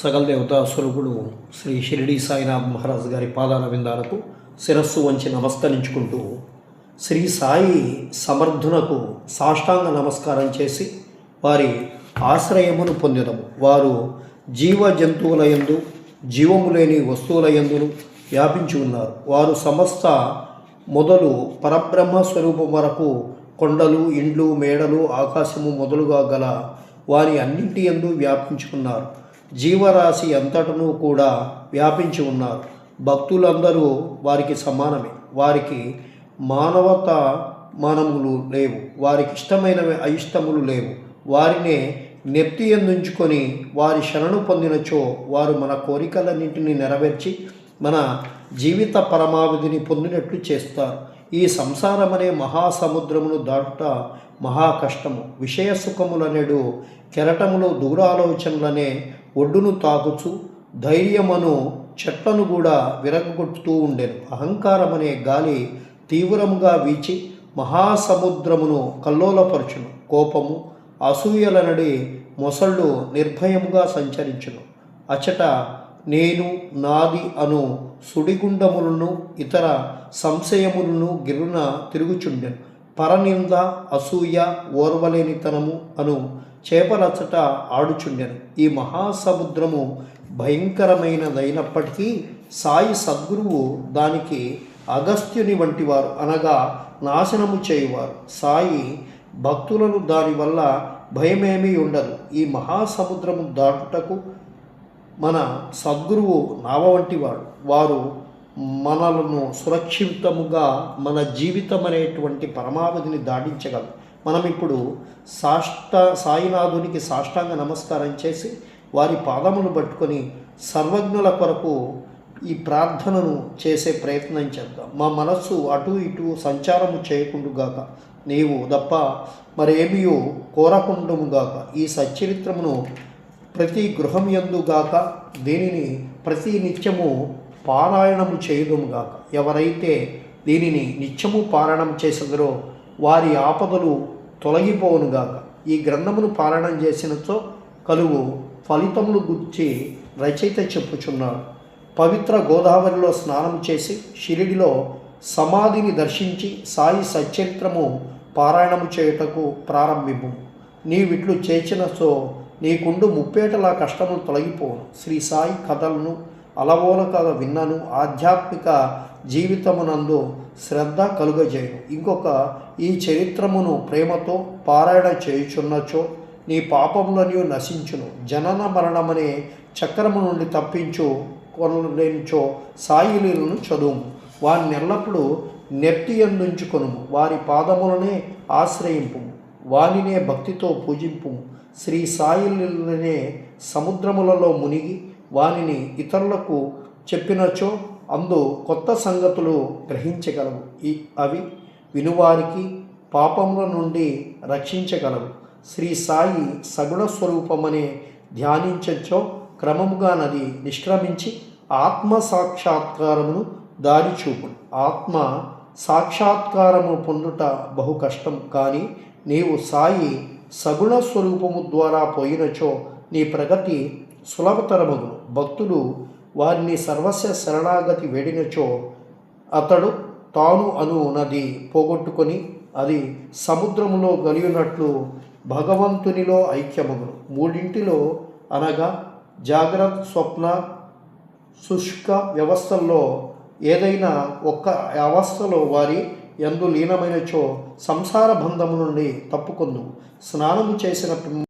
సకల దేవతా స్వరూపుడు శ్రీ షిరిడి సాయినాథ్ మహారాజ్ గారి పాదాల విందాలకు శిరస్సు వంచి నమస్కరించుకుంటూ శ్రీ సాయి సమర్థునకు సాష్టాంగ నమస్కారం చేసి వారి ఆశ్రయమును పొందడము. వారు జీవ జంతువులయందు జీవము లేని వస్తువులయందును వ్యాపించి ఉన్నారు. వారు సమస్త మొదలు పరబ్రహ్మ స్వరూపం వరకు కొండలు, ఇండ్లు, మేడలు, ఆకాశము మొదలుగా గల వారి అన్నింటి యందు వ్యాపించుకున్నారు. జీవరాశి అంతటను కూడా వ్యాపించి ఉన్నారు. భక్తులందరూ వారికి సమానమే. వారికి మానములు లేవు. వారికి ఇష్టమైనవి అయిష్టములు లేవు. వారినే నెత్తి ఎందుంచుకొని వారి శరణు పొందినచో వారు మన కోరికలన్నింటినీ నెరవేర్చి మన జీవిత పరమావధిని పొందినట్లు చేస్తారు. ఈ సంసారమనే మహాసముద్రమును దాటుట మహా కష్టము. విషయ సుఖములనేడు కెరటములో దూరాలోచనలనే ఒడ్డును తాకుచు ధైర్యమను చెట్లను కూడా విరగొట్టుతూ ఉండెను. అహంకారమనే గాలి తీవ్రముగా వీచి మహాసముద్రమును కల్లోలపరచును. కోపము, అసూయలనడి మొసళ్ళు నిర్భయముగా సంచరించును. అచట నేను, నాది అను సుడిగుండములను ఇతర సంశయములను గిర్రున తిరుగుచుండెను. పరనింద, అసూయ, ఓర్వలేనితనము అను చేపలచట ఆడుచుండెను. ఈ మహాసముద్రము భయంకరమైనదైనప్పటికీ సాయి సద్గురువు దానికి అగస్త్యుని వంటివారు, అనగా నాశనము చేయువారు. సాయి భక్తులను దానివల్ల భయమేమీ ఉండదు. ఈ మహాసముద్రము దాటుటకు మన సద్గురువు నావ వంటివాడు. వారు మనలను సురక్షితముగా మన జీవితం అనేటువంటి పరమావధిని దాటించగలరు. మనం ఇప్పుడు సాయినాథునికి సాష్టాంగ నమస్కారం చేసి వారి పాదములు పట్టుకొని సర్వజ్ఞుల కొరకు ఈ ప్రార్థనను చేసే ప్రయత్నం చేద్దాం. మా మనస్సు అటు ఇటు సంచారము చేయకుండుగాక, నీవు తప్ప మరేమీ కోరకుండుగాక. ఈ సచ్చరిత్రమును ప్రతి గృహం యందుగాక, దీనిని ప్రతి నిత్యము పారాయణము చేయుదుముగాక. ఎవరైతే దీనిని నిత్యము పారాయణం చేసెదరో వారి ఆపదలు తొలగిపోవునుగాక. ఈ గ్రంథమును పారాయణం చేసినచో కలుగు ఫలితములు గురించి రచయిత చెప్పుచున్నాడు. పవిత్ర గోదావరిలో స్నానం చేసి షిరిడిలో సమాధిని దర్శించి సాయి సచ్చరిత్రము పారాయణము చేయుటకు ప్రారంభింపు. నీవిట్లు చేసినచో నీకుండు ముప్పేటలా కష్టములు తొలగిపోను. శ్రీ సాయి కథలను అలవోలకగా విన్నను. ఆధ్యాత్మిక జీవితమునందు శ్రద్ధ కలుగజేయును. ఇంకొక ఈ చరిత్రమును ప్రేమతో పారాయణ చేయుచున్నచో నీ పాపములను నశించును. జనన మరణమనే చక్రము నుండి తప్పించు కొనలేనిచో సాయిలీలను చదువు. వారిని ఎల్లప్పుడూ నెట్టి ఎందుంచుకొను. వారి పాదములనే ఆశ్రయింపు. వానినే భక్తితో పూజింపు. శ్రీ సాయిలీలనే సముద్రములలో మునిగి వానిని ఇతరులకు చెప్పినచో అందు కొత్త సంగతులు గ్రహించగలవు. అవి వినువారికి పాపముల నుండి రక్షించగలవు. శ్రీ సాయి సగుణ స్వరూపమనే ధ్యానించచ్చో క్రమముగా నది నిష్క్రమించి ఆత్మ సాక్షాత్కారమును దారి చూపును. ఆత్మ సాక్షాత్కారము పొందుట బహు కష్టం. కానీ నీవు సాయి సగుణ స్వరూపము ద్వారా పోయినచో నీ ప్రగతి సులభతరమగును. భక్తులు వారిని సర్వస్వ శరణాగతి వేడినచో అతడు తాను అను నది పోగొట్టుకొని అది సముద్రములో గలియునట్లు భగవంతునిలో ఐక్యమగును. మూడింటిలో అనగా జాగ్రత్త, స్వప్న, శుష్క వ్యవస్థల్లో ఏదైనా ఒక్క అవస్థలో వారి యందు లీనమైనచో సంసార బంధము నుండి తప్పుకొందు. స్నానము చేసిన